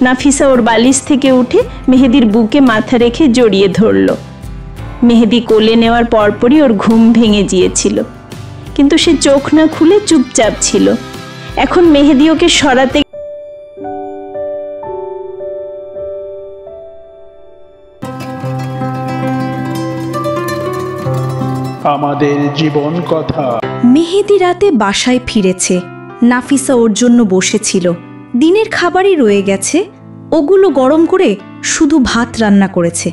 নাফিসা ওর বালিশ থেকে উঠে মেহেদির বুকে মাথা রেখে জড়িয়ে ধরল। মেহেদি কোলে নেওয়ার পরপরই ওর ঘুম ভেঙে গিয়েছিল, কিন্তু সে চোখ না খুলে চুপচাপ ছিল। এখন মেহেদি ওকে সরাতে আমাদের জীবন কথা। মেহেদি রাতে বাসায় ফিরেছে। নাফিসা ওর জন্য বসেছিল। দিনের খাবারই রয়ে গেছে, ওগুলো গরম করে শুধু ভাত রান্না করেছে।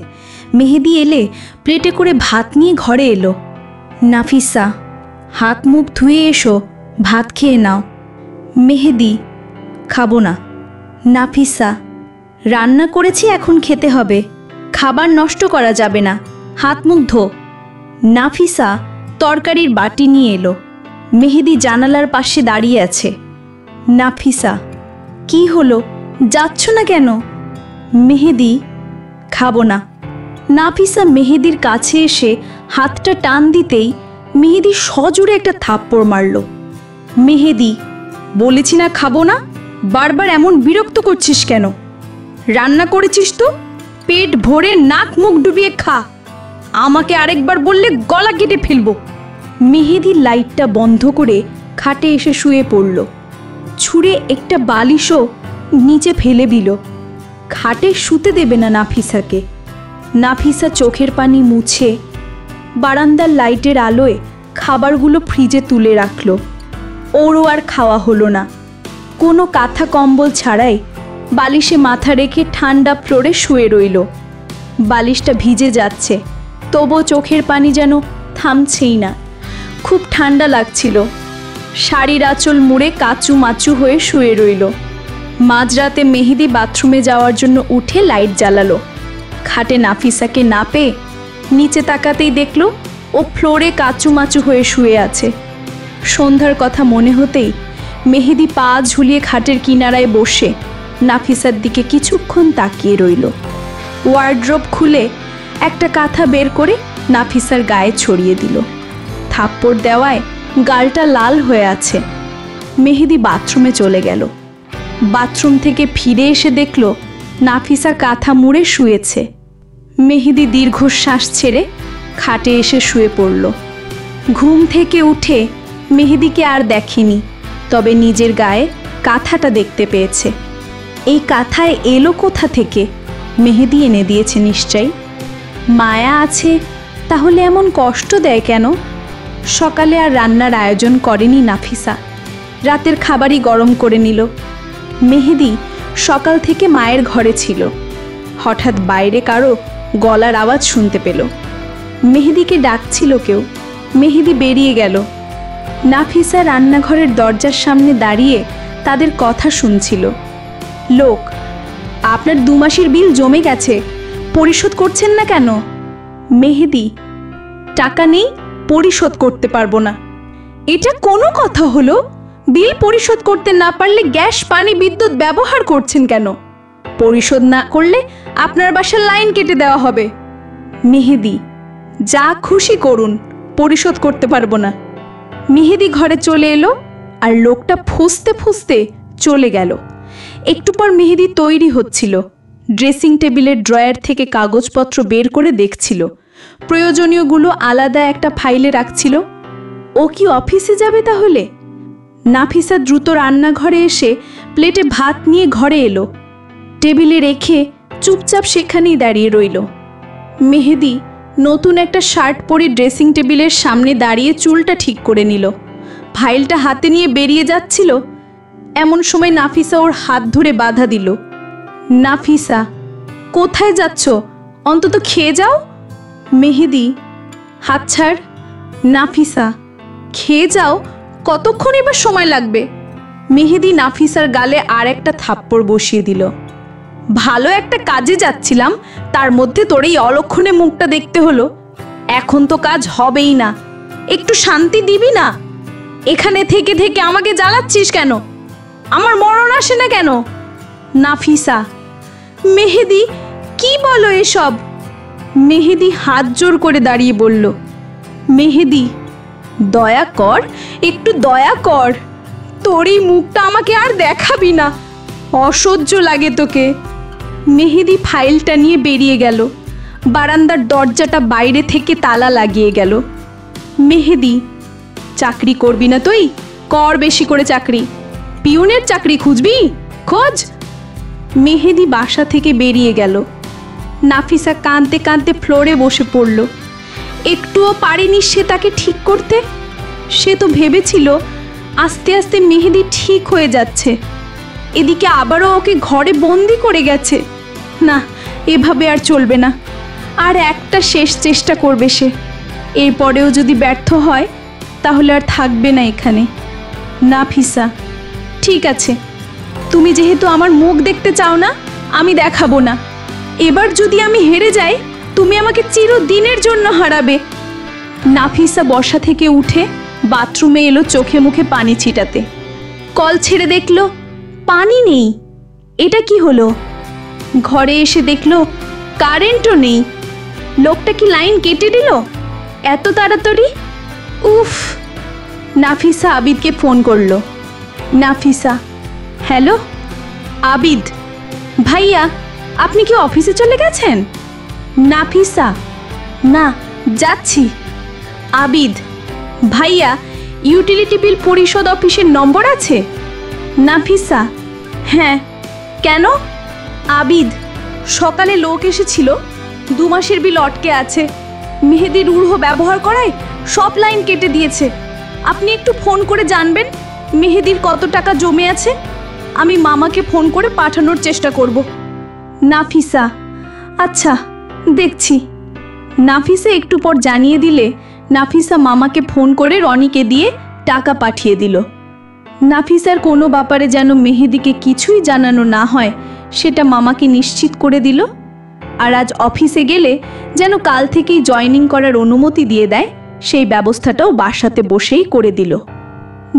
মেহেদি এলে প্লেটে করে ভাত নিয়ে ঘরে এলো। নাফিসা, হাত মুখ ধুয়ে এসো, ভাত খেয়ে নাও। মেহেদি, খাবো না। নাফিসা, রান্না করেছি, এখন খেতে হবে, খাবার নষ্ট করা যাবে না, হাত মুখ ধো। নাফিসা তরকারির বাটি নিয়ে এলো। মেহেদি জানালার পাশে দাঁড়িয়ে আছে। নাফিসা, কি হলো, যাচ্ছ না কেন? মেহেদি, খাবো না। নাফিসা মেহেদির কাছে এসে হাতটা টান দিতেই মেহেদি সজোরে একটা থাপ্পড় মারল। মেহেদি, বলেছি না খাবো না, বারবার এমন বিরক্ত করছিস কেন? রান্না করেছিস তো, পেট ভরে নাক মুখ ডুবিয়ে খা, আমাকে আরেকবার বললে গলা কেটে ফেলবো। মেহেদি লাইটটা বন্ধ করে খাটে এসে শুয়ে পড়ল। ছুঁড়ে একটা বালিশও নিচে ফেলে দিল। খাটে শুতে দেবে না নাফিসাকে। নাফিসা চোখের পানি মুছে বারান্দার লাইটের আলোয় খাবারগুলো ফ্রিজে তুলে রাখল। ওরও আর খাওয়া হলো না। কোনো কাঁথা কম্বল ছাড়াই বালিশে মাথা রেখে ঠান্ডা ফ্লোরে শুয়ে রইল। বালিশটা ভিজে যাচ্ছে, তবুও চোখের পানি যেন থামছেই না। খুব ঠান্ডা লাগছিল। শাড়ির আঁচল মুড়ে কাচু মাচু হয়ে শুয়ে রইল। মাঝরাতে মেহেদি বাথরুমে যাওয়ার জন্য উঠে লাইট জ্বালালো। খাটে নাফিসাকে না পেয়ে নিচে তাকাতেই দেখল ও ফ্লোরে কাচু মাচু হয়ে শুয়ে আছে। সন্ধ্যার কথা মনে হতেই মেহেদি পা ঝুলিয়ে খাটের কিনারায় বসে নাফিসার দিকে কিছুক্ষণ তাকিয়ে রইল। ওয়ার্ড্রোব খুলে একটা কাঁথা বের করে নাফিসার গায়ে ছড়িয়ে দিল। থাপ্পড় দেওয়ায় গালটা লাল হয়ে আছে। মেহেদি বাথরুমে চলে গেল। বাথরুম থেকে ফিরে এসে দেখল নাফিসা কাঁথা মুড়ে শুয়েছে। মেহেদি দীর্ঘশ্বাস ছেড়ে খাটে এসে শুয়ে পড়ল। ঘুম থেকে উঠে মেহেদিকে আর দেখেনি, তবে নিজের গায়ে কাঁথাটা দেখতে পেয়েছে। এই কাঁথায় এলো কোথা থেকে? মেহেদি এনে দিয়েছে নিশ্চয়ই। মায়া আছে, তাহলে এমন কষ্ট দেয় কেন? সকালে আর রান্নার আয়োজন করেনি নাফিসা। রাতের খাবারই গরম করে নিল। মেহেদি সকাল থেকে মায়ের ঘরে ছিল। হঠাৎ বাইরে কারো গলার আওয়াজ শুনতে পেল। মেহেদিকে ডাকছিল কেউ। মেহেদি বেরিয়ে গেল। নাফিসা রান্নাঘরের দরজার সামনে দাঁড়িয়ে তাদের কথা শুনছিল। লোক, আপনার 2 মাসের বিল জমে গেছে, পরিশোধ করছেন না কেন? মেহেদি, টাকা নেই, পরিশোধ করতে পারবো না। এটা কোনো কথা হলো? বিল পরিশোধ করতে না পারলে গ্যাস পানি বিদ্যুৎ ব্যবহার করছেন কেন? পরিশোধ না করলে আপনার বাসার লাইন কেটে দেওয়া হবে। মেহেদি, যা খুশি করুন, পরিশোধ করতে পারবো না। মেহেদি ঘরে চলে এলো আর লোকটা ফুঁসতে ফুঁসতে চলে গেল। একটু পর মেহেদি তৈরি হচ্ছিল। ড্রেসিং টেবিলের ড্রয়ার থেকে কাগজপত্র বের করে দেখছিল। প্রয়োজনীয়গুলো আলাদা একটা ফাইলে রাখছিল। ও কি অফিসে যাবে তাহলে? নাফিসা দ্রুত রান্নাঘরে এসে প্লেটে ভাত নিয়ে ঘরে এলো। টেবিলে রেখে চুপচাপ সেখানেই দাঁড়িয়ে রইল। মেহেদি নতুন একটা শার্ট পরে ড্রেসিং টেবিলের সামনে দাঁড়িয়ে চুলটা ঠিক করে নিল। ফাইলটা হাতে নিয়ে বেরিয়ে যাচ্ছিল, এমন সময় নাফিসা ওর হাত ধরে বাধা দিল। নাফিসা, কোথায় যাচ্ছ? অন্তত খেয়ে যাও। মেহেদি, হাত ছাড়। নাফিসা, খেয়ে যাও, কতক্ষণ এবার সময় লাগবে? মেহেদি নাফিসার গালে আর একটা থাপ্পড় বসিয়ে দিল। ভালো একটা কাজে যাচ্ছিলাম, তার মধ্যে তোর এই অলক্ষণে মুখটা দেখতে হলো। এখন তো কাজ হবেই না, একটু শান্তি দিবি না? এখানে থেকে থেকে আমাকে জ্বালাচ্ছিস কেন? আমার মরণ আসে না কেন? নাফিসা, মেহেদি, কি বলো এসব? মেহেদি হাত জোর করে দাঁড়িয়ে বলল, মেহেদি, দয়া কর, একটু দয়া কর, তোর এই মুখটা আমাকে আর দেখাবি না। অসহ্য লাগে তোকে। মেহেদি ফাইলটা নিয়ে বেরিয়ে গেল। বারান্দার দরজাটা বাইরে থেকে তালা লাগিয়ে গেল। মেহেদি, চাকরি করবি না তুই? কর বেশি করে চাকরি। পিউনের চাকরি খুঁজবি? খোঁজ। মেহেদি বাসা থেকে বেরিয়ে গেল। নাফিসা কাঁদতে কাঁদতে ফ্লোরে বসে পড়ল। একটুও পারেনি সে তাকে ঠিক করতে। সে তো ভেবেছিল আস্তে আস্তে মেহেদি ঠিক হয়ে যাচ্ছে, এদিকে আবারও ওকে ঘরে বন্দি করে গেছে। না, এভাবে আর চলবে না। আর একটা শেষ চেষ্টা করবে সে। এরপরেও যদি ব্যর্থ হয় তাহলে আর থাকবে না এখানে। নাফিসা, ঠিক আছে, তুমি যেহেতু আমার মুখ দেখতে চাও না, আমি দেখাবো না। এবার যদি আমি হেরে যাই, তুমি আমাকে চিরদিনের জন্য হারাবে। নাফিসা বসা থেকে উঠে বাথরুমে এলো চোখে মুখে পানি ছিটাতে। কল ছেড়ে দেখলো পানি নেই। এটা কি হলো? ঘরে এসে দেখলো কারেন্টও নেই। লোকটা কি লাইন কেটে দিল এত তাড়াতাড়ি? উফ! নাফিসা আবিদকে ফোন করলো। নাফিসা, হ্যালো আবিদ ভাইয়া, আপনি কি অফিসে চলে গেছেন? নাফিসা, না, যাচ্ছি। আবিদ ভাইয়া, ইউটিলিটি বিল পরিশোধ অফিসের নম্বর আছে? নাফিসা, হ্যাঁ, কেন? আবিদ, সকালে লোক এসেছিল, 2 মাসের বিল আটকে আছে। মেহেদির রূঢ় ব্যবহার করায় সব লাইন কেটে দিয়েছে। আপনি একটু ফোন করে জানবেন মেহেদির কত টাকা জমে আছে। আমি মামাকে ফোন করে পাঠানোর চেষ্টা করব। নাফিসা, আচ্ছা, দেখছি। নাফিসা একটু পর জানিয়ে দিলে নাফিসা মামাকে ফোন করে রনিকে দিয়ে টাকা পাঠিয়ে দিল। নাফিসার কোনো ব্যাপারে যেন মেহেদিকে কিছুই জানানো না হয় সেটা মামাকে নিশ্চিত করে দিল। আর আজ অফিসে গেলে যেন কাল থেকেই জয়েনিং করার অনুমতি দিয়ে দেয়, সেই ব্যবস্থাটাও বাসাতে বসেই করে দিল।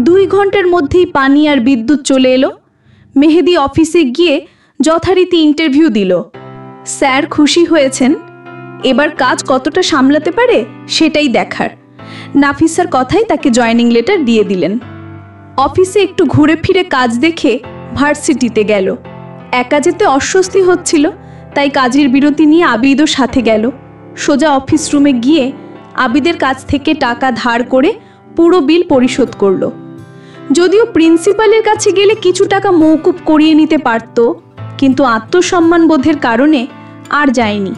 2 ঘন্টার মধ্যেই পানি আর বিদ্যুৎ চলে এলো। মেহেদি অফিসে গিয়ে যথারীতি ইন্টারভিউ দিল। স্যার খুশি হয়েছেন। এবার কাজ কতটা সামলাতে পারে সেটাই দেখার। নাফিসার কথাই তাকে জয়েনিং লেটার দিয়ে দিলেন। অফিসে একটু ঘুরে ফিরে কাজ দেখে ভার্সিটিতে গেল। একা যেতে অস্বস্তি হচ্ছিল, তাই কাজের বিরতি নিয়ে আবিদও সাথে গেল। সোজা অফিস রুমে গিয়ে আবিদের কাছ থেকে টাকা ধার করে পুরো বিল পরিশোধ করলো। যদিও প্রিন্সিপালের কাছে গেলে কিছু টাকা মওকুফ করিয়ে নিতে পারত, কিন্তু আত্মসম্মান বোধের কারণে আর যায়নি।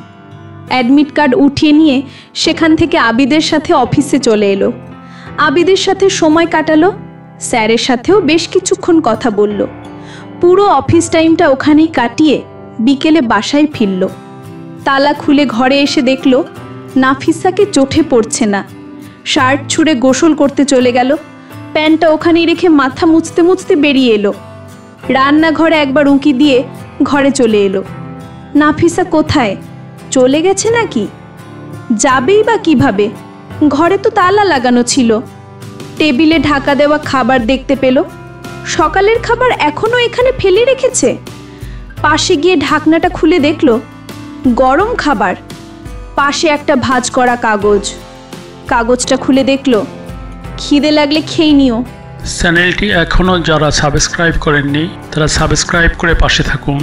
অ্যাডমিট কার্ড উঠিয়ে নিয়ে সেখান থেকে আবিদের সাথে অফিসে চলে এলো। আবিদের সাথে সময় কাটালো। স্যারের সাথেও বেশ কিছুক্ষণ কথা বলল। পুরো অফিস টাইমটা ওখানেই কাটিয়ে বিকেলে বাসায় ফিরল। তালা খুলে ঘরে এসে দেখল নাফিসাকে চোখে পড়ছে না। শার্ট ছুঁড়ে গোসল করতে চলে গেল। প্যান্টটা ওখানেই রেখে মাথা মুছতে মুছতে বেরিয়ে এলো। রান্নাঘরে একবার উঁকি দিয়ে ঘরে চলে এলো। নাফিসা কোথায়? চলে গেছে নাকি? যাবেই বা কিভাবে? ঘরে তো তালা লাগানো ছিল। টেবিলে ঢাকা দেওয়া খাবার দেখতে পেল। সকালের খাবার এখনো এখানে ফেলে রেখেছে। পাশে গিয়ে ঢাকনাটা খুলে দেখল গরম খাবার। পাশে একটা ভাঁজ করা কাগজ। কাগজটা খুলে দেখল খিদে লাগলে খেয়ে নিও। চ্যানেলটি এখনও যারা সাবস্ক্রাইব করেননি তারা সাবস্ক্রাইব করে পাশে থাকুন।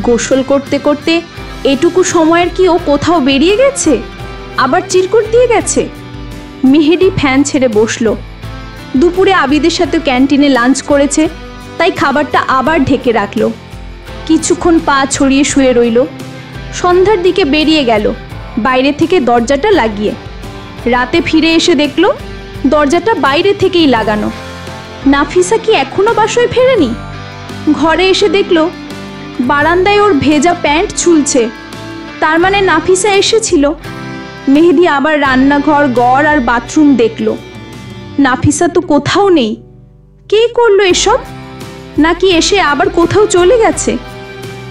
গোসল করতে করতে এটুকু সময়ের কি ও কোথাও বেরিয়ে গেছে? আবার চিরকুট দিয়ে গেছে? মেহেদি ফ্যান ছেড়ে বসলো। দুপুরে আবিদের সাথে ক্যান্টিনে লাঞ্চ করেছে, তাই খাবারটা আবার ঢেকে রাখলো। কিছুক্ষণ পা ছড়িয়ে শুয়ে রইল। সন্ধ্যার দিকে বেরিয়ে গেল, বাইরে থেকে দরজাটা লাগিয়ে। রাতে ফিরে এসে দেখল দরজাটা বাইরে থেকেই লাগানো। নাফিসা কি এখনো বাসায় ফেরেনি? ঘরে এসে দেখল বারান্দায় ওর ভেজা প্যান্ট ঝুলছে। তার মানে নাফিসা এসেছিল। মেহেদি আবার রান্নাঘর, ঘর আর বাথরুম দেখল। নাফিসা তো কোথাও নেই। কে করলো এসব? নাকি এসে আবার কোথাও চলে গেছে?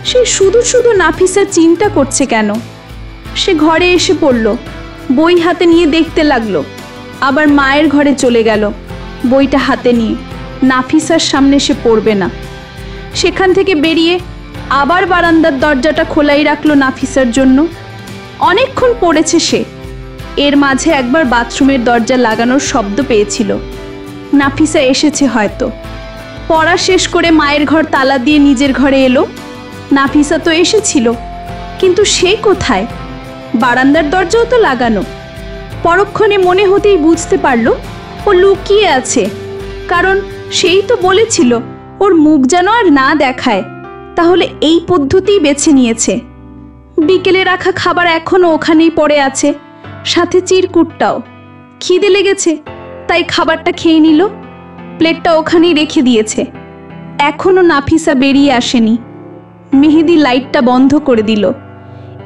সে শুধু শুধু নাফিসা চিন্তা করছে কেন? সে ঘরে এসে পড়ল, বই হাতে নিয়ে দেখতে লাগলো। আবার মায়ের ঘরে চলে গেল বইটা হাতে নিয়ে। নাফিসার সামনে সে পড়বে না। সেখান থেকে বেরিয়ে আবার বারান্দার দরজাটা খোলাই রাখলো নাফিসার জন্য। অনেকক্ষণ পড়েছে সে। এর মাঝে একবার বাথরুমের দরজা লাগানোর শব্দ পেয়েছিল। নাফিসা এসেছে হয়তো। পড়া শেষ করে মায়ের ঘর তালা দিয়ে নিজের ঘরে এলো। নাফিসা তো এসেছিল, কিন্তু সে কোথায়? বারান্দার দরজাও তো লাগানো। পরক্ষণে মনে হতেই বুঝতে পারলো ও লুকিয়ে আছে, কারণ সেই তো বলেছিল ওর মুখ যেন আর না দেখায়। তাহলে এই পদ্ধতিই বেছে নিয়েছে। বিকেলে রাখা খাবার এখনো ওখানেই পড়ে আছে, সাথে চিরকুটটাও। খিদে লেগেছে তাই খাবারটা খেয়ে নিল। প্লেটটা ওখানেই রেখে দিয়েছে। এখনো নাফিসা বেরিয়ে আসেনি। মেহেদি লাইটটা বন্ধ করে দিল।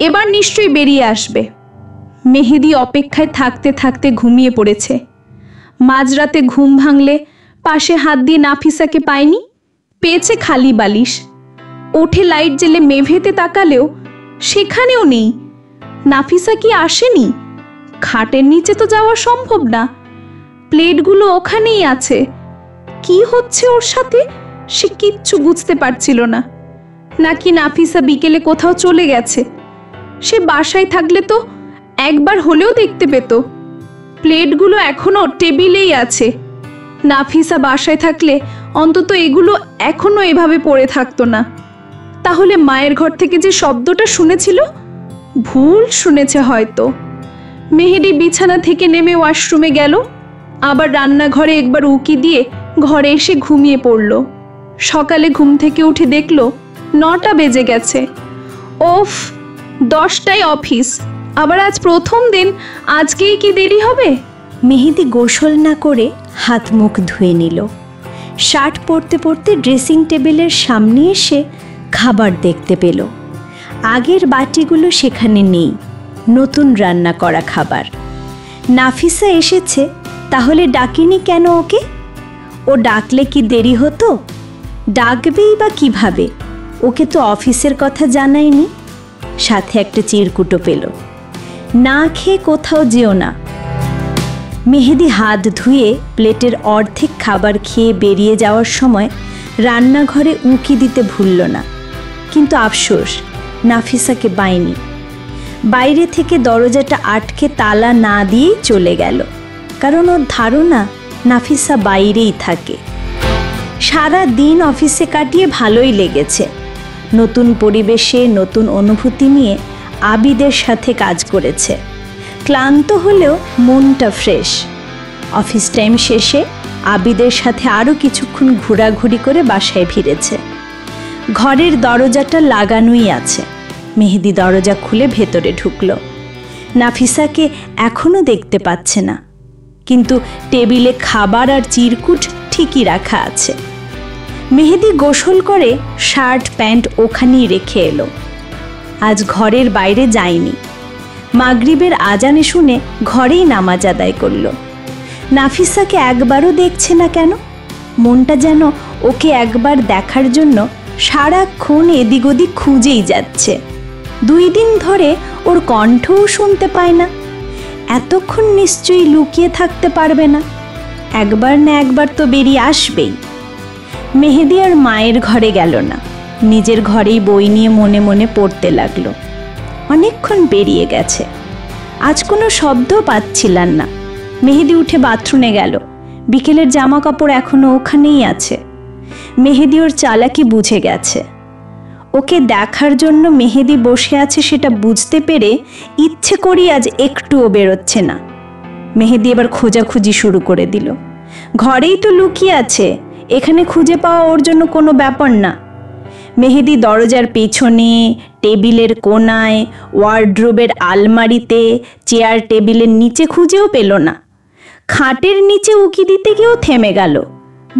এবার নিশ্চয়ই বেরিয়ে আসবে। মেহেদি অপেক্ষায় থাকতে থাকতে ঘুমিয়ে পড়েছে। মাঝরাতে ঘুম ভাঙলে পাশে হাত দিয়ে নাফিসাকে পায়নি, পেয়েছে খালি বালিশ। ওঠে লাইট জেলে মেভেতে তাকালেও সেখানেও নেই। নাফিসা কি আসেনি? খাটের নিচে তো যাওয়া সম্ভব না। প্লেটগুলো ওখানেই আছে। কি হচ্ছে ওর সাথে সে কিচ্ছু বুঝতে পারছিল না। নাকি নাফিসা বিকেলে কোথাও চলে গেছে? সে বাসায় থাকলে তো একবার হলেও দেখতে পেত। প্লেটগুলো এখনো টেবিলেই আছে। নাফিসা বাসায় থাকলে অন্তত এগুলো এখনো এভাবে পড়ে থাকতো না। তাহলে মায়ের ঘর থেকে যে শব্দটা শুনেছিল, ভুল শুনেছে হয়তো। মেহেদি বিছানা থেকে নেমে ওয়াশরুমে গেল, আবার রান্নাঘরে একবার উকি দিয়ে ঘরে এসে ঘুমিয়ে পড়ল। সকালে ঘুম থেকে উঠে দেখল 9টা বেজে গেছে। ওফ, 10টায় অফিস। আবার আজ প্রথম দিন, আজকেই কি দেরি হবে? মেহেদি গোসল না করে হাত মুখ ধুয়ে নিল। শার্ট পরতে পরতে ড্রেসিং টেবিলের সামনে এসে খাবার দেখতে পেল। আগের বাটিগুলো সেখানে নেই, নতুন রান্না করা খাবার। নাফিসা এসেছে, তাহলে ডাকেনি কেন ওকে? ও ডাকলে কি দেরি হতো? ডাকবেই বা কিভাবে? ওকে তো অফিসের কথা জানায়নি। সাথে একটা চিরকুটো পেল। না খেয়ে কোথাও যেও না। মেহেদি হাত ধুয়ে প্লেটের অর্ধেক খাবার খেয়ে বেরিয়ে যাওয়ার সময় রান্নাঘরে উঁকি দিতে ভুলল না। কিন্তু আফসোস, নাফিসাকে পায়নি। বাইরে থেকে দরজাটা আটকে তালা না দিয়েই চলে গেল, কারণ ওর ধারণা নাফিসা বাইরেই থাকে। সারা দিন অফিসে কাটিয়ে ভালোই লেগেছে। নতুন পরিবেশে নতুন অনুভূতি নিয়ে আবিদের সাথে কাজ করেছে। ক্লান্ত হলেও মনটা ফ্রেশ। অফিস টাইম শেষে আবিদের সাথে আরও কিছুক্ষণ ঘোরাঘুরি করে বাসায় ফিরেছে। ঘরের দরজাটা লাগানোই আছে। মেহেদি দরজা খুলে ভেতরে ঢুকল। নাফিসাকে এখনও দেখতে পাচ্ছে না, কিন্তু টেবিলে খাবার আর চিরকুট ঠিকই রাখা আছে। মেহেদি গোসল করে শার্ট প্যান্ট ওখানেই রেখে এলো। আজ ঘরের বাইরে যায়নি। মাগরিবের আজানে শুনে ঘরেই নামাজ আদায় করল। নাফিসাকে একবারও দেখছে না কেন? মনটা যেন ওকে একবার দেখার জন্য সারাক্ষণ এদিক ওদিক খুঁজেই যাচ্ছে। 2 দিন ধরে ওর কণ্ঠও শুনতে পায় না। এতক্ষণ নিশ্চয়ই লুকিয়ে থাকতে পারবে না। একবার না একবার তো বেরিয়ে আসবেই। মেহেদি আর মায়ের ঘরে গেল না, নিজের ঘরেই বই নিয়ে মনে মনে পড়তে লাগলো। অনেকক্ষণ বেরিয়ে গেছে, আজ কোনো শব্দ পাচ্ছিলাম না। মেহেদি উঠে বাথরুমে গেল। বিকেলের জামা কাপড় এখনো ওখানেই আছে। মেহেদি ওর চালাকি বুঝে গেছে। ওকে দেখার জন্য মেহেদি বসে আছে সেটা বুঝতে পেরে ইচ্ছে করি আজ একটুও বেরোচ্ছে না। মেহেদি এবার খোঁজাখুঁজি শুরু করে দিল। ঘরেই তো লুকিয়ে আছে, এখানে খুঁজে পাওয়া ওর জন্য কোনো ব্যাপার না। মেহেদি দরজার পেছনে, টেবিলের কোনায়, ওয়ার্ড্রোবের আলমারিতে, চেয়ার টেবিলের নিচে খুঁজেও পেল না। খাটের নিচে উকি দিতে গিয়েও থেমে গেল।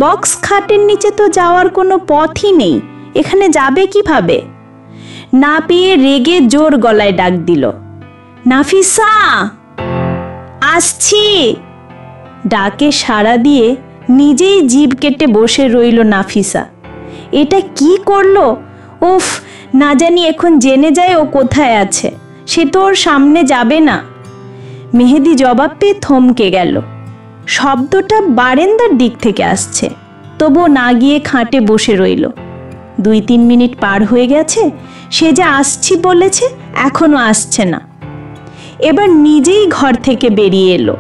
বক্স খাটের নিচে তো যাওয়ার কোনো পথই নেই, এখানে যাবে কিভাবে? না পেয়ে রেগে জোর গলায় ডাক দিল, নাফিসা, আসছি। ডাকে সাড়া দিয়ে নিজেই জিভ কেটে বসে রইল নাফিসা। এটা কি করলো? উফ, না জানি এখন জেনে যায় ও কোথায় আছে। সে তো ওর সামনে যাবে না। মেহেদি জবাব পেয়ে থমকে গেল। শব্দটা বারান্দার দিক থেকে আসছে, তবুও না গিয়ে খাটে বসে রইল। 2-3 মিনিট পার হয়ে গেছে, সে যে আসছি বলেছে এখনো আসছে না। এবার নিজেই ঘর থেকে বেরিয়ে এলো।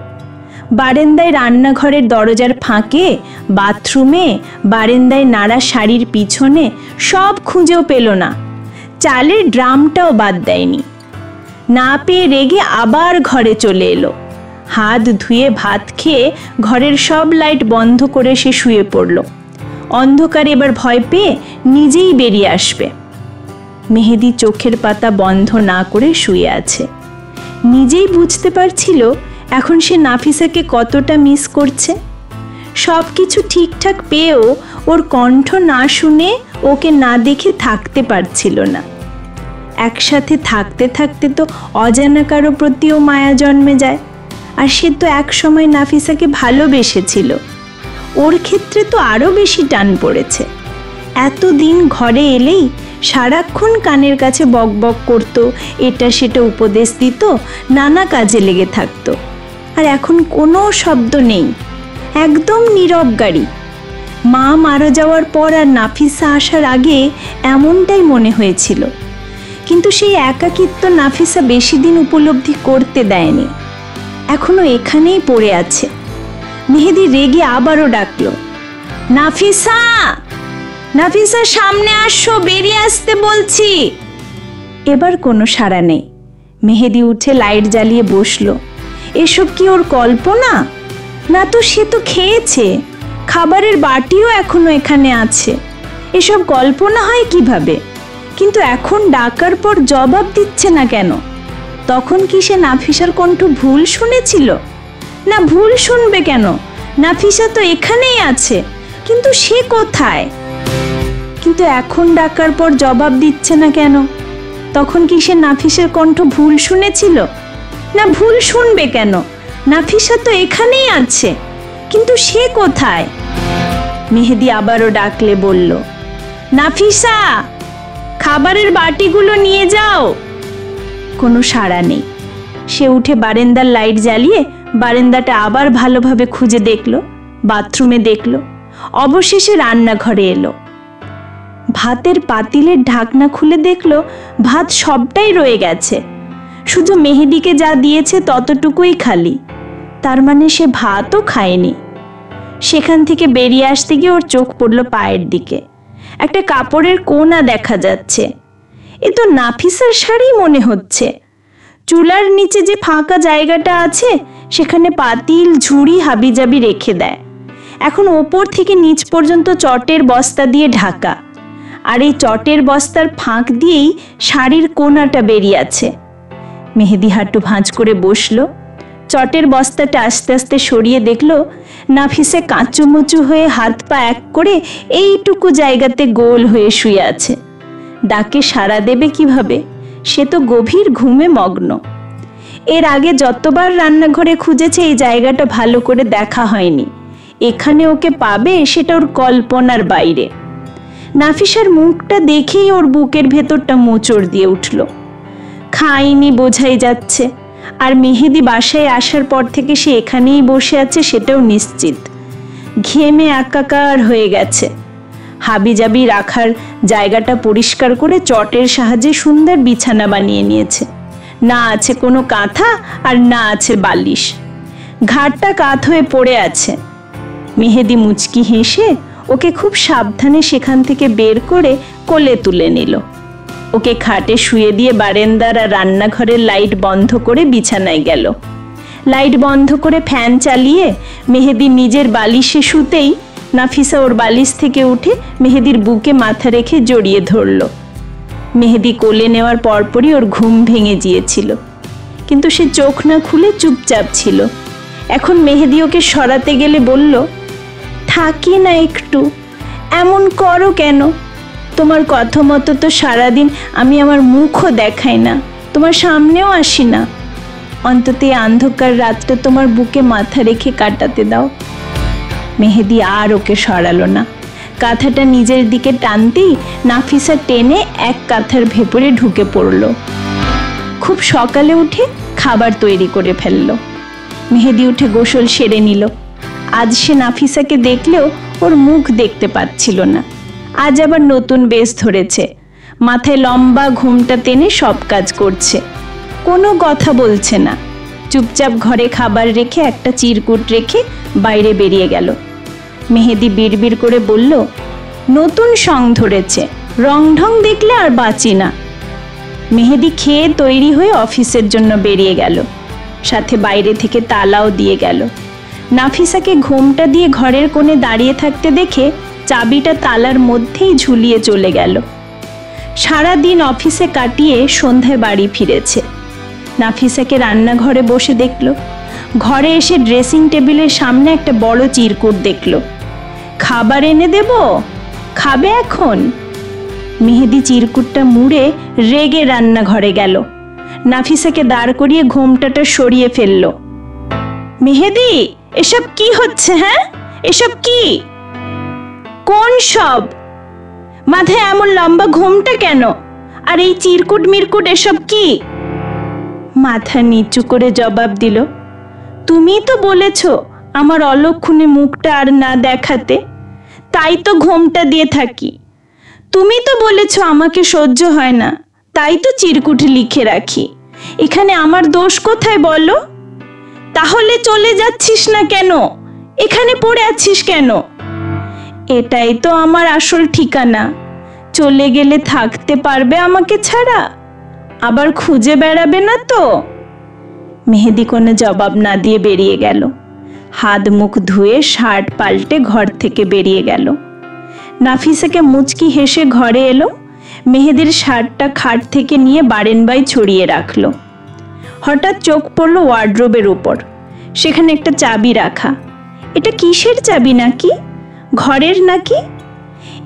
বারান্দায় রান্নাঘরের দরজার ফাঁকে, বাথরুমে, বারান্দায় নাড়া শাড়ির পিছনে সব খুঁজেও পেল না। চালের ড্রামটাও বাদ দেয়নি। না পেয়ে রেগে আবার ঘরে চলে এলো। হাত ধুয়ে ভাত খেয়ে ঘরের সব লাইট বন্ধ করে সে শুয়ে পড়ল। অন্ধকার এবার ভয় পেয়ে নিজেই বেরিয়ে আসবে। মেহেদি চোখের পাতা বন্ধ না করে শুয়ে আছে। নিজেই বুঝতে পারছিল এখন সে নাফিসাকে কতটা মিস করছে। সব কিছু ঠিকঠাক পেয়েও ওর কণ্ঠ না শুনে, ওকে না দেখে থাকতে পারছিল না। একসাথে থাকতে থাকতে তো অজানা কারো প্রতিও মায়া জন্মে যায়। আর সে তো এক সময় নাফিসাকে ভালোবেসেছিল। ওর ক্ষেত্রে তো আরও বেশি টান পড়েছে। এতদিন ঘরে এলেই সারাক্ষণ কানের কাছে বক বক করতো, এটা সেটা উপদেশ দিত, নানা কাজে লেগে থাকতো। আর এখন কোনো শব্দ নেই, একদম নীরব গাড়ি। মা মারা যাওয়ার পর আর নাফিসা আসার আগে এমনটাই মনে হয়েছিল। কিন্তু সেই একাকিত্ব নাফিসা বেশি দিন উপলব্ধি করতে দেয়নি। এখনো এখানেই পড়ে আছে। মেহেদি রেগে আবারও ডাকলো, নাফিসা, নাফিসা সামনে আসো, বেরিয়ে আসতে বলছি। এবার কোনো সাড়া নেই। মেহেদি উঠে লাইট জ্বালিয়ে বসলো। এসব কি ওর কল্পনা? না তো সে তো খেয়েছে, খাবারের বাটিও এখনো এখানে আছে। এসব কল্পনা হয় কিভাবে? কিন্তু এখন ডাকার পর জবাব দিচ্ছে না কেন? তখন কি সে নাফিসার কণ্ঠ ভুল শুনেছিল? না, ভুল শুনবে কেন? নাফিসা তো এখানেই আছে, কিন্তু সে কোথায়? কিন্তু এখন ডাকার পর জবাব দিচ্ছে না কেন? তখন কি সে নাফিসার কণ্ঠ ভুল শুনেছিল? না, ভুল শুনবে কেন? নাফিসা তো এখানেই আছে, কিন্তু সে কোথায়? মেহেদি আবারও ডাকলে বলল, নাফিসা, খাবারের বাটিগুলো নিয়ে যাও। কোনো সাড়া নেই। সে উঠে বারান্দার লাইট জ্বালিয়ে বারান্দাটা আবার ভালোভাবে খুঁজে দেখল, বাথরুমে দেখল, অবশেষে রান্নাঘরে এলো। ভাতের পাতিলের ঢাকনা খুলে দেখল ভাত সবটাই রয়ে গেছে, শুধু মেহেদিকে যা দিয়েছে ততটুকুই খালি। তার মানে সে ভাতও খায়নি। সেখান থেকে বেরিয়ে আসতে গিয়ে ওর চোখ পড়ল পায়ের দিকে। একটা কাপড়ের কোনা দেখা যাচ্ছে। এ তো নাফিসার শাড়ি মনে হচ্ছে। চুলার নিচে যে ফাঁকা জায়গাটা আছে সেখানে পাতিল, ঝুড়ি হাবিজাবি রেখে দেয়। এখন ওপর থেকে নিচ পর্যন্ত চটের বস্তা দিয়ে ঢাকা। আর এই চটের বস্তার ফাঁক দিয়েই শাড়ির কোনাটা বেরিয়ে আছে। মেহেদি হাঁটু ভাঁজ করে বসলো। চটের বস্তাটা আস্তে আস্তে সরিয়ে দেখলো নাফিসা কাঁচুমুচু হয়ে হাত পা এক করে এইটুকু জায়গাতে গোল হয়ে শুয়ে আছে। ডাকে সাড়া দেবে কিভাবে? সে তো গভীর ঘুমে মগ্ন। এর আগে যতবার রান্নাঘরে খুঁজেছে এই জায়গাটা ভালো করে দেখা হয়নি। এখানে ওকে পাবে সেটা ওর কল্পনার বাইরে। নাফিসার মুখটা দেখেই ওর বুকের ভেতরটা মোচড় দিয়ে উঠল। খায়নি বোঝাই যাচ্ছে। আর মেহেদি বাসায় আসার পর থেকে সে এখানেই বসে আছে সেটাও নিশ্চিত। ঘেমে একাকার হয়ে গেছে। হাবিজাবি রাখার জায়গাটা পরিষ্কার করে চটের সাহায্যে সুন্দর বিছানা বানিয়ে নিয়েছে। না আছে কোনো কাঁথা আর না আছে বালিশ। ঘাটটা কাত হয়ে পড়ে আছে। মেহেদি মুচকি হেসে ওকে খুব সাবধানে সেখান থেকে বের করে কোলে তুলে নিল। ওকে খাটে শুয়ে দিয়ে বারান্দার আর রান্নাঘরের লাইট বন্ধ করে বিছানায় গেল। লাইট বন্ধ করে ফ্যান চালিয়ে মেহেদি নিজের বালিশে শুতেই নাফিসা ওর বালিশ থেকে উঠে মেহেদির বুকে মাথা রেখে জড়িয়ে ধরল। মেহেদি কোলে নেওয়ার পরপরই ওর ঘুম ভেঙে গিয়েছিল, কিন্তু সে চোখ না খুলে চুপচাপ ছিল। এখন মেহেদি ওকে সরাতে গেলে বলল, থাকি না একটু, এমন করো কেন? তোমার কথা মতো তো সারাদিন আমি আমার মুখও দেখাই না, তোমার সামনেও আসি না। অন্তত এই অন্ধকার রাতটা তোমার বুকে মাথা রেখে কাটাতে দাও। মেহেদি আর ওকে সরালো না। কাঁথাটা নিজের দিকে টানতেই নাফিসা টেনে এক কাঁথার ভেতরে ঢুকে পড়ল। খুব সকালে উঠে খাবার তৈরি করে ফেলল। মেহেদি উঠে গোসল সেরে নিল। আজ সে নাফিসাকে দেখলেও ওর মুখ দেখতে পাচ্ছিল না। আজ আবার নতুন বেশ ধরেছে। মাথায় লম্বা ঘুমটা টেনে সব কাজ করছে, কোনো কথা বলছে না। চুপচাপ ঘরে খাবার রেখে একটা চিরকুট রেখে বাইরে বেরিয়ে গেল। মেহেদি বিড়বিড় করে বলল, নতুন সং ধরেছে, রং ঢং দেখলে আর বাঁচি না। মেহেদি খেয়ে তৈরি হয়ে অফিসের জন্য বেরিয়ে গেল, সাথে বাইরে থেকে তালাও দিয়ে গেল। নাফিসাকে ঘোমটা দিয়ে ঘরের কোণে দাঁড়িয়ে থাকতে দেখে চাবিটা তালার মধ্যেই ঝুলিয়ে চলে গেল। সারা দিন অফিসে কাটিয়ে সন্ধ্যায় বাড়ি ফিরেছে। নাফিসাকে রান্নাঘরে বসে দেখল। ঘরে এসে ড্রেসিং টেবিলের সামনে একটা বড় চিরকুট দেখল। খাবার এনে দেব, খাবে এখন? মেহেদি চিরকুটটা মুড়ে রেগে রান্নাঘরে গেল। নাফিসাকে দাঁড় করিয়ে ঘোমটাটা সরিয়ে ফেলল। মেহেদি, এসব কি হচ্ছে? হ্যাঁ, এসব কি? কোন সব? মাথায় এমন লম্বা ঘোমটা কেন? আর এই চিরকুট মিরকুট এসব কি? মাথা নিচু করে জবাব দিল, তুমিই তো বলেছ আমার অলক্ষণে মুখটা আর না দেখাতে, তাই তো ঘোমটা দিয়ে থাকি। তুমি তো বলেছ আমাকে সহ্য হয় না, তাই তো চিরকুটে লিখে রাখি। এখানে আমার দোষ কোথায় বলো? তাহলে চলে যাচ্ছিস না কেন? এখানে পড়ে আছিস কেন? এটাই তো আমার আসল ঠিকানা। চলে গেলে থাকতে পারবে আমাকে ছাড়া? আবার খুঁজে বেড়াবে না তো? মেহেদি কোনো জবাব না দিয়ে বেরিয়ে গেল। হাত মুখ ধুয়ে শার্ট পাল্টে ঘর থেকে বেরিয়ে গেল। নাফিসাকে মুচকি হেসে ঘরে এলো। মেহেদির শার্টটা খাট থেকে নিয়ে বারেন্দায় ছড়িয়ে রাখলো। হঠাৎ চোখ পড়ল ওয়ার্ড্রোবের উপর। সেখানে একটা চাবি রাখা। এটা কিসের চাবি? নাকি ঘরের? নাকি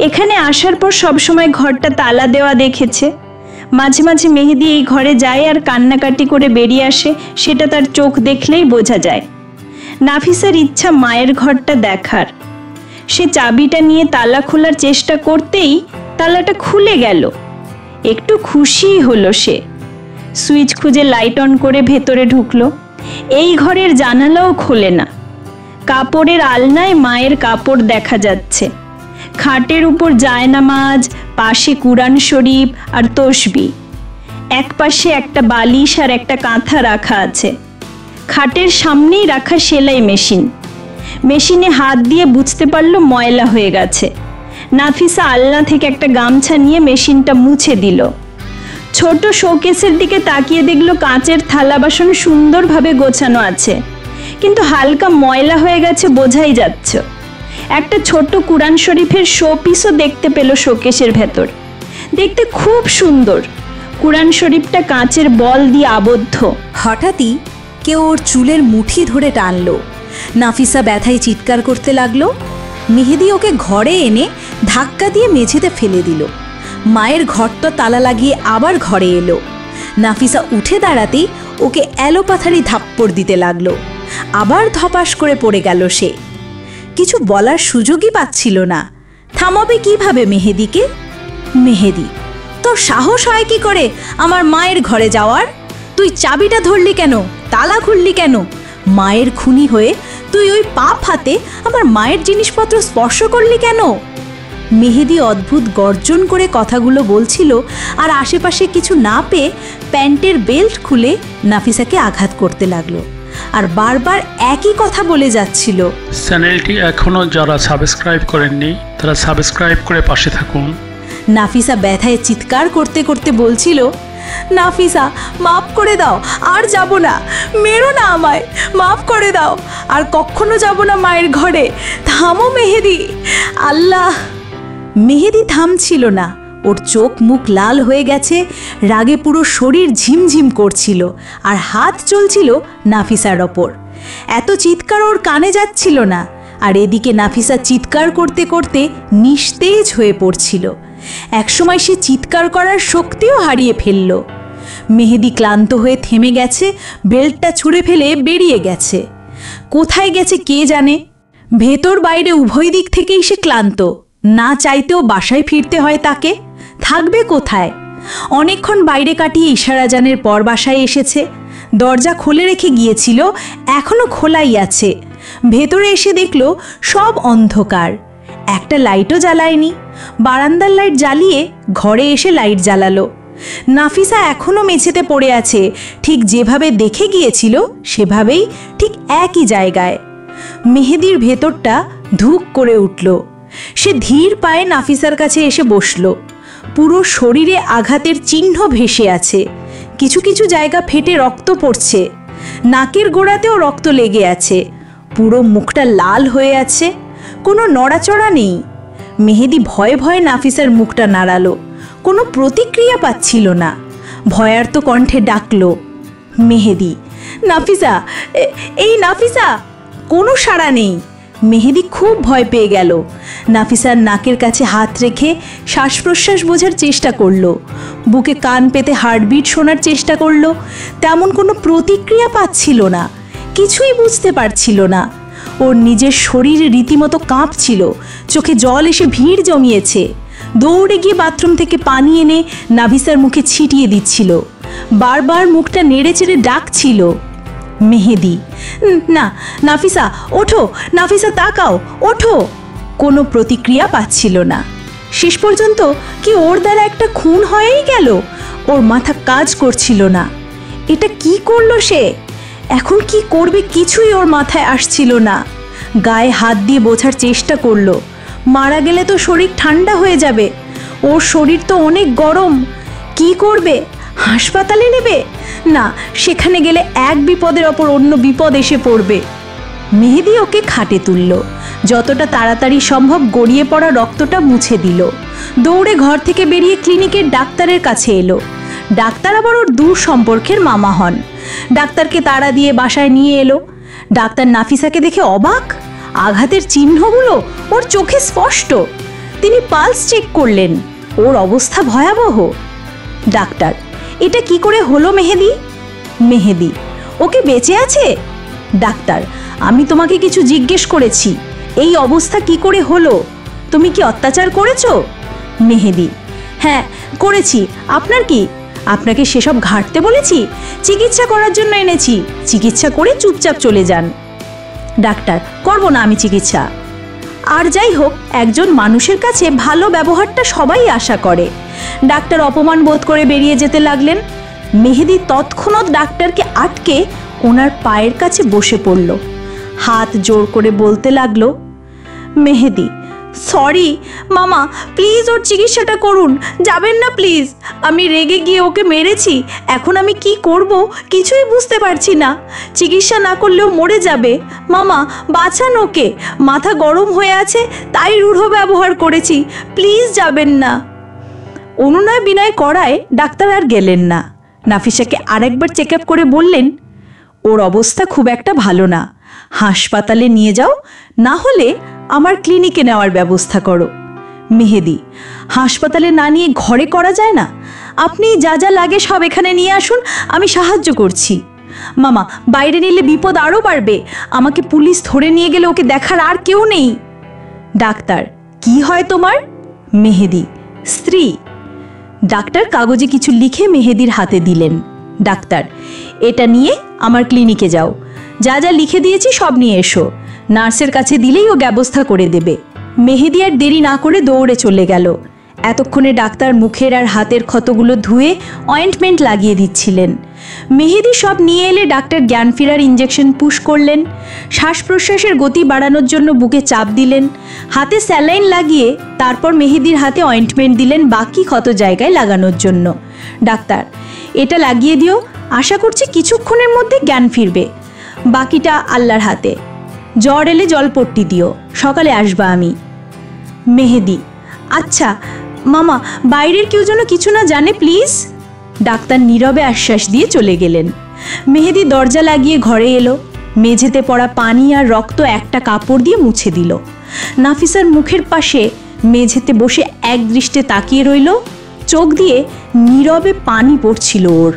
এখানে আসার পর সবসময় ঘরটা তালা দেওয়া দেখেছে। মাঝে মাঝে মেহেদি এই ঘরে যায় আর কান্নাকাটি করে বেরিয়ে আসে, সেটা তার চোখ দেখলেই বোঝা যায়। নাফিসার ইচ্ছা মায়ের ঘরটা দেখার। সে চাবিটা নিয়ে তালা খোলার চেষ্টা করতেই তালাটা খুলে গেল। একটু খুশি হলো সে। সুইচ খুঁজে লাইট অন করে ভেতরে ঢুকলো। এই ঘরের জানালাও খোলে না। কাপড়ের আলনায় মায়ের কাপড় দেখা যাচ্ছে। খাটের উপর জায়নামাজ, পাশে কুরআন শরীফ আর তসবিহ। এক পাশে একটা বালিশ আর একটা কাঁথা রাখা আছে। খাটের সামনেই রাখা সেলাই মেশিন। মেশিনে হাত দিয়ে বুঝতে পারলো ময়লা হয়ে গেছে। নাফিসা আলনা থেকে একটা গামছা নিয়ে মেশিনটা মুছে দিল। ছোট শোকেসের দিকে তাকিয়ে দেখলো কাঁচের থালা বাসন সুন্দরভাবে গোছানো আছে, কিন্তু হালকা ময়লা হয়ে গেছে বোঝাই যাচ্ছে। একটা ছোট কুরআন শরীফের শো পিসও দেখতে পেল শোকেসের ভেতর। দেখতে খুব সুন্দর। কুরআন শরীফটা কাঁচের বল দিয়ে আবদ্ধ। হঠাৎই কেউ ওর চুলের মুঠি ধরে টানলো। নাফিসা ব্যথায় চিৎকার করতে লাগলো। মেহেদি ওকে ঘরে এনে ধাক্কা দিয়ে মেঝেতে ফেলে দিল। মায়ের ঘরটা তালা লাগিয়ে আবার ঘরে এলো। নাফিসা উঠে দাঁড়াতেই ওকে এলোপাথারি থাপ্পড় দিতে লাগলো। আবার ধপাস করে পড়ে গেল সে। কিছু বলার সুযোগই পাচ্ছিল না। থামাবে কিভাবে মেহেদিকে? মেহেদি, তোর সাহস হয় কি করে আমার মায়ের ঘরে যাওয়ার? তুই চাবিটা ধরলি কেন? তালা খুললি কেন? মায়ের খুনি হয়ে তুই ওই পাপ হাতে আমার মায়ের জিনিসপত্র স্পর্শ করলি কেন? মেহেদি অদ্ভুত গর্জন করে কথাগুলো বলছিল, আর আশেপাশে কিছু না পেয়ে প্যান্টের বেল্ট খুলে নাফিসাকে আঘাত করতে লাগলো। আর বারবার একই কথা বলে যাচ্ছিল, চ্যানেলটি এখনো যারা সাবস্ক্রাইব করেননি তারা সাবস্ক্রাইব করে পাশে থাকুন। নাফিসা ব্যথায় চিৎকার করতে করতে বলছিল, নাফিসা মাফ করে দাও, আর যাব না, মেরো না আমায়, মাফ করে দাও, আর কখনো যাব না মায়ের ঘরে, থামো মেহেদি, আল্লাহ। মেহেদি থামছিল না। ওর চোখ মুখ লাল হয়ে গেছে, রাগে পুরো শরীর ঝিমঝিম করছিল, আর হাত চলছিল নাফিসার ওপর। এত চিৎকার ওর কানে যাচ্ছিল না, আর এদিকে নাফিসা চিৎকার করতে করতে নিস্তেজ হয়ে পড়ছিল। একসময় সে চিৎকার করার শক্তিও হারিয়ে ফেলল। মেহেদি ক্লান্ত হয়ে থেমে গেছে, বেল্টটা ছুঁড়ে ফেলে বেরিয়ে গেছে। কোথায় গেছে কে জানে। ভেতর বাইরে উভয় দিক থেকেই সে ক্লান্ত। না চাইতেও বাসায় ফিরতে হয় তাকে। থাকবে কোথায়? অনেকক্ষণ বাইরে কাটিয়ে ইশারাজানের পর বাসায় এসেছে। দরজা খুলে রেখে গিয়েছিল, এখনো খোলাই আছে। ভেতরে এসে দেখল সব অন্ধকার, একটা লাইটও জ্বালায়নি। বারান্দার লাইট জ্বালিয়ে ঘরে এসে লাইট জ্বালালো। নাফিসা এখনো মেঝেতে পড়ে আছে, ঠিক যেভাবে দেখে গিয়েছিল সেভাবেই, ঠিক একই জায়গায়। মেহেদির ভেতরটা ধুক করে উঠল। সে ধীর পায়ে নাফিসার কাছে এসে বসল। পুরো শরীরে আঘাতের চিহ্ন ভেসে আছে, কিছু কিছু জায়গা ফেটে রক্ত পড়ছে, নাকের গোড়াতেও রক্ত লেগে আছে, পুরো মুখটা লাল হয়ে আছে, কোনো নড়াচড়া নেই। মেহেদি ভয়ে ভয়ে নাফিসার মুখটা নাড়ালো, কোনো প্রতিক্রিয়া পাচ্ছিল না। ভয়ার্ত কণ্ঠে ডাকলো, মেহেদি, নাফিসা, এই নাফিসা। কোনো সাড়া নেই। মেহেদি খুব ভয় পেয়ে গেল। নাফিসার নাকের কাছে হাত রেখে শ্বাস প্রশ্বাস বোঝার চেষ্টা করলো, বুকে কান পেতে হার্টবিট শোনার চেষ্টা করলো। তেমন কোনো প্রতিক্রিয়া পাচ্ছিল না, কিছুই বুঝতে পারছিল না। ওর নিজের শরীর রীতিমতো কাঁপছিল, চোখে জল এসে ভিড় জমিয়েছে। দৌড়ে গিয়ে বাথরুম থেকে পানি এনে নাফিসার মুখে ছিটিয়ে দিচ্ছিল, বারবার মুখটা নেড়ে চেড়ে ডাকছিল, মেহেদি, না নাফিসা ওঠো, নাফিসা তাকাও, ওঠো। কোনো প্রতিক্রিয়া পাচ্ছিল না। শেষ পর্যন্ত কি ওর দ্বারা একটা খুন হয়েই গেল? ওর মাথা কাজ করছিল না। এটা কি করলো সে? এখন কি করবে কিছুই ওর মাথায় আসছিল না। গায়ে হাত দিয়ে বোঝার চেষ্টা করলো, মারা গেলে তো শরীর ঠান্ডা হয়ে যাবে, ওর শরীর তো অনেক গরম। কি করবে? হাসপাতালে নেবে? না, সেখানে গেলে এক বিপদের ওপর অন্য বিপদ এসে পড়বে। মেহেদি ওকে খাটে তুলল, যতটা তাড়াতাড়ি সম্ভব গড়িয়ে পড়া রক্তটা মুছে দিল। দৌড়ে ঘর থেকে বেরিয়ে ক্লিনিকের ডাক্তারের কাছে এলো। ডাক্তার আবার ওর দূর সম্পর্কের মামা হন। ডাক্তারকে তাড়া দিয়ে বাসায় নিয়ে এলো। ডাক্তার নাফিসাকে দেখে অবাক, আঘাতের চিহ্নগুলো ওর চোখে স্পষ্ট। তিনি পালস চেক করলেন, ওর অবস্থা ভয়াবহ। ডাক্তার, এটা কি করে হলো মেহেদি? মেহেদি, ওকে বেঁচে আছে? ডাক্তার, আমি তোমাকে কিছু জিজ্ঞেস করেছি, এই অবস্থা কি করে হলো? তুমি কি অত্যাচার করেছো? মেহেদি, হ্যাঁ করেছি। আপনার কি? আপনাকে সেসব ঘাঁটতে বলেছি? চিকিৎসা করার জন্য এনেছি, চিকিৎসা করে চুপচাপ চলে যান। ডাক্তার, করব না আমি চিকিৎসা। আর যাই হোক, একজন মানুষের কাছে ভালো ব্যবহারটা সবাই আশা করে। ডাক্তার অপমান বোধ করে বেরিয়ে যেতে লাগলেন। মেহেদি তৎক্ষণাৎ ডাক্তারকে আটকে ওনার পায়ের কাছে বসে পড়ল, হাত জোর করে বলতে লাগলো, মেহেদি, সরি মামা, প্লিজ ওর চিকিৎসাটা করুন, যাবেন না প্লিজ। আমি রেগে গিয়ে ওকে মেরেছি, এখন আমি কি করব কিছুই বুঝতে পারছি না। চিকিৎসা না করলেও মরে যাবে। মামা বাঁচান ওকে, মাথা গরম হয়ে আছে তাই রূঢ় ব্যবহার করেছি, প্লিজ যাবেন না। অনুনয় বিনয় করায় ডাক্তার আর গেলেন না। নাফিসাকে আরেকবার চেক আপ করে বললেন, ওর অবস্থা খুব একটা ভালো না, হাসপাতালে নিয়ে যাও, না হলে আমার ক্লিনিকে নেওয়ার ব্যবস্থা করো। মেহেদি, হাসপাতালে না নিয়ে ঘরে করা যায় না? আপনি যা যা লাগে সব এখানে নিয়ে আসুন, আমি সাহায্য করছি। মামা, বাইরে নিলে বিপদ আরও বাড়বে, আমাকে পুলিশ ধরে নিয়ে গেলে ওকে দেখার আর কেউ নেই। ডাক্তার, কি হয় তোমার? মেহেদি, স্ত্রী। ডাক্তার কাগজে কিছু লিখে মেহেদির হাতে দিলেন। ডাক্তার, এটা নিয়ে আমার ক্লিনিকে যাও, যা যা লিখে দিয়েছি সব নিয়ে এসো, নার্সের কাছে দিলেই ও ব্যবস্থা করে দেবে। মেহেদি আর দেরি না করে দৌড়ে চলে গেল। এতক্ষণে ডাক্তার মুখের আর হাতের ক্ষতগুলো ধুয়ে অয়েন্টমেন্ট লাগিয়ে দিচ্ছিলেন। মেহেদি সব নিয়ে এলে ডাক্তার জ্ঞান ফেরার ইঞ্জেকশন পুশ করলেন, শ্বাস প্রশ্বাসের গতি বাড়ানোর জন্য বুকে চাপ দিলেন, হাতে স্যালাইন লাগিয়ে তারপর মেহেদির হাতে অয়েন্টমেন্ট দিলেন বাকি ক্ষত জায়গায় লাগানোর জন্য। ডাক্তার, এটা লাগিয়ে দিও, আশা করছি কিছুক্ষণের মধ্যে জ্ঞান ফিরবে, বাকিটা আল্লাহর হাতে। জ্বর এলে জলপট্টি দিও, সকালে আসবা আমি। মেহেদি, আচ্ছা মামা, বাইরের কেউ যেন কিছু না জানে প্লিজ। ডাক্তার নীরবে আশ্বাস দিয়ে চলে গেলেন। মেহেদি দরজা লাগিয়ে ঘরে এলো, মেঝেতে পড়া পানি আর রক্ত একটা কাপড় দিয়ে মুছে দিল। নাফিসার মুখের পাশে মেঝেতে বসে এক দৃষ্টে তাকিয়ে রইল, চোখ দিয়ে নীরবে পানি পড়ছিল ওর।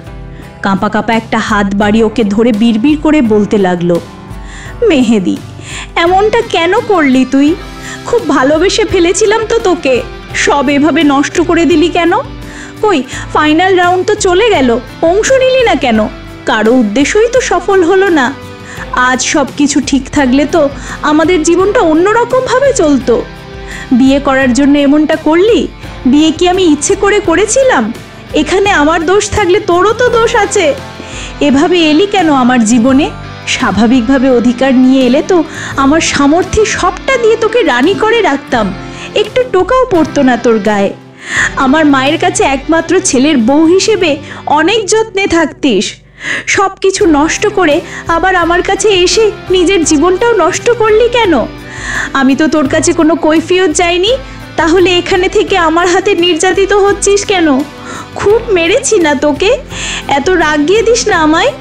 কাঁপা কাঁপা একটা হাত বাড়িয়ে ওকে ধরে বিড়বিড় করে বলতে লাগলো, মেহেদি, এমনটা কেন করলি তুই? খুব ভালোবেসে ফেলেছিলাম তো তোকে, সব এভাবে নষ্ট করে দিলি কেন? কই ফাইনাল রাউন্ড তো চলে গেল, অংশ নিলি না কেন? কারো উদ্দেশ্যই তো সফল হলো না। আজ সব কিছু ঠিক থাকলে তো আমাদের জীবনটা অন্যরকমভাবে চলতো। বিয়ে করার জন্য এমনটা করলি? বিয়ে কি আমি ইচ্ছে করে করেছিলাম? এখানে আমার দোষ থাকলে তোরও তো দোষ আছে। এভাবে এলি কেন আমার জীবনে? স্বাভাবিকভাবে অধিকার নিয়ে এলে তো আমার সামর্থ্যে সবটা দিয়ে তোকে রানী করে রাখতাম, একটু টোকাও পড়তো না তোর গায়ে। আমার মায়ের কাছে একমাত্র ছেলের বউ হিসেবে অনেক যত্নে থাকতিস। সব কিছু নষ্ট করে আবার আমার কাছে এসে নিজের জীবনটাও নষ্ট করলি কেন? আমি তো তোর কাছে কোনো কৈফিয়ত চাইনি, তাহলে এখানে থেকে আমার হাতে নির্যাতিত হচ্ছিস কেন? খুব মেরেছি না তোকে? এত রাগিয়ে দিস না আমায়।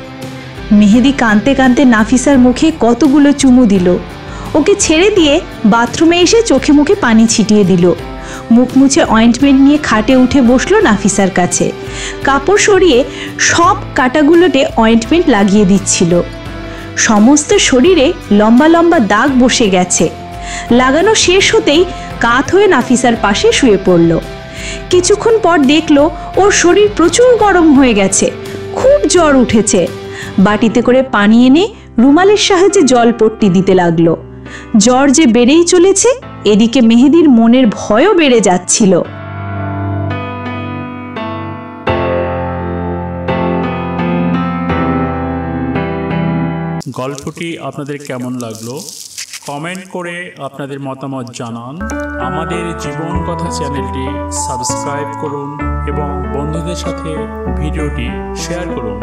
মেহেদি কাঁদতে কাঁদতে নাফিসার মুখে কতগুলো চুমু দিল। ওকে ছেড়ে দিয়ে বাথরুমে এসে চোখে মুখে পানি ছিটিয়ে দিল। মুখ মুছে অয়েন্টমেন্ট নিয়ে খাটে উঠে বসলো নাফিসার কাছে। কাপড় সরিয়ে সব কাটাগুলোতে অয়েন্টমেন্ট লাগিয়ে দিচ্ছিল। সমস্ত শরীরে লম্বা লম্বা দাগ বসে গেছে। লাগানো শেষ হতেই কাত হয়ে নাফিসার পাশে শুয়ে পড়ল। কিছুক্ষণ পর দেখলো ওর শরীর প্রচুর গরম হয়ে গেছে, খুব জ্বর উঠেছে। বাটিতে করে পানি এনে রুমালের সাহায্যে জলপট্টি দিতে লাগলো। জ্বর যে বেড়েই চলেছে, এদিকে মেহেদির মনের ভয়ও বেড়ে যাচ্ছিল। গল্পটি আপনাদের কেমন লাগলো কমেন্ট করে আপনাদের মতামত জানান। আমাদের জীবন কথা চ্যানেলটি সাবস্ক্রাইব করুন এবং বন্ধুদের সাথে ভিডিওটি শেয়ার করুন।